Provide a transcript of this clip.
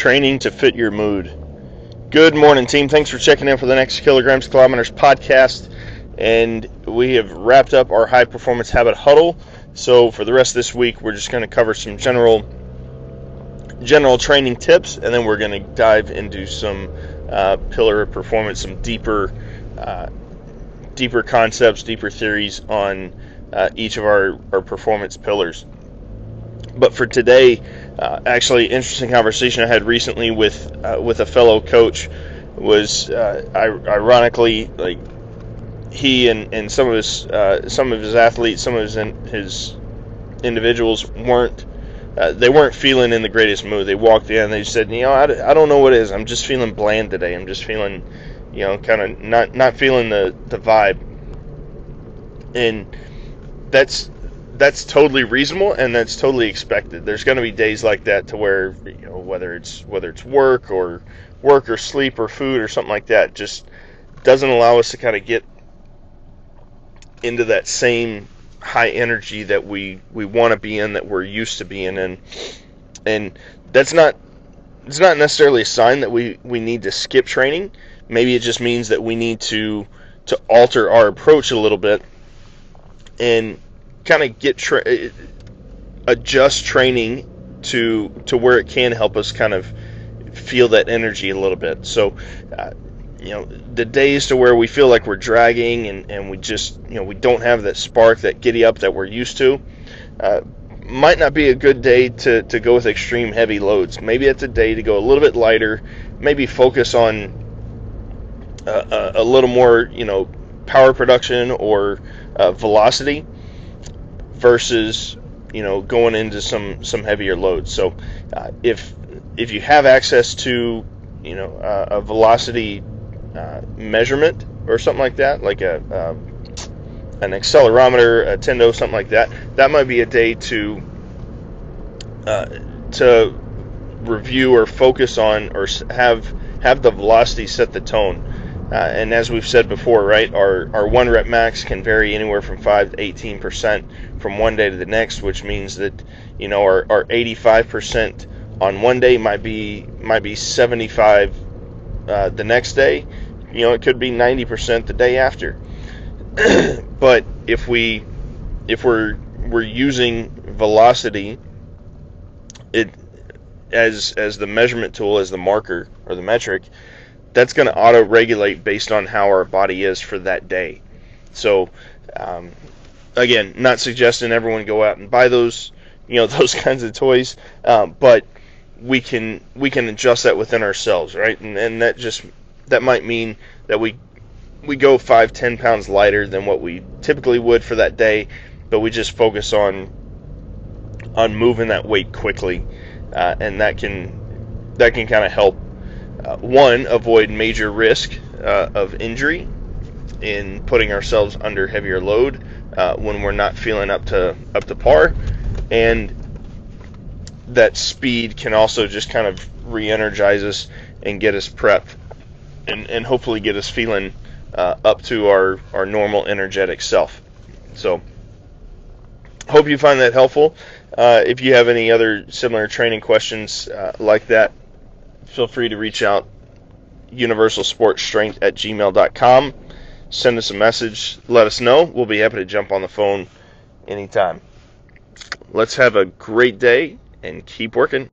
Training to fit your mood. Good morning, team. Thanks for checking in for the Next Kilograms Kilometers podcast. And we have wrapped up our high performance habit huddle. So for the rest of this week, we're just going to cover some general training tips, and then we're going to dive into some pillar of performance, some deeper concepts, deeper theories on each of our performance pillars. But for today, actually, interesting conversation I had recently with a fellow coach was ironically, like, he and some of his athletes, some of his individuals weren't feeling in the greatest mood. They walked in, they said, I don't know what it is. I'm just feeling bland today. I'm just feeling, kind of not feeling the vibe. And that's totally reasonable, and that's totally expected. There's going to be days like that to where, whether it's work or sleep or food or something like that, just doesn't allow us to kind of get into that same high energy that we want to be in, that we're used to being in. And it's not necessarily a sign that we need to skip training. Maybe it just means that we need to alter our approach a little bit and kind of adjust training to where it can help us kind of feel that energy a little bit. So, the days to where we feel like we're dragging and we just, we don't have that spark, that giddy up that we're used to, might not be a good day to go with extreme heavy loads. Maybe it's a day to go a little bit lighter, maybe focus on a little more, power production or velocity versus, going into some heavier loads. So if you have access to, a velocity measurement or something like that, like an accelerometer, a tendo, something like that, that might be a day to review or focus on, or have the velocity set the tone. And as we've said before, right, our 1 rep max can vary anywhere from 5 to 18% from one day to the next, which means that, our 85% on one day might be 75 the next day. It could be 90% the day after. But if we're using velocity as the measurement tool, as the marker or the metric, that's going to auto-regulate based on how our body is for that day. So, again, not suggesting everyone go out and buy those, those kinds of toys, but we can adjust that within ourselves, right? And that might mean that we go 5-10 pounds lighter than what we typically would for that day, but we just focus on moving that weight quickly, and that can kind of help. One, avoid major risk of injury in putting ourselves under heavier load when we're not feeling up to par, and that speed can also just kind of re-energize us and get us prepped, and hopefully get us feeling up to our normal energetic self. So, hope you find that helpful. If you have any other similar training questions like that, feel free to reach out, universalsportstrength@gmail.com. Send us a message, let us know. We'll be happy to jump on the phone anytime. Let's have a great day and keep working.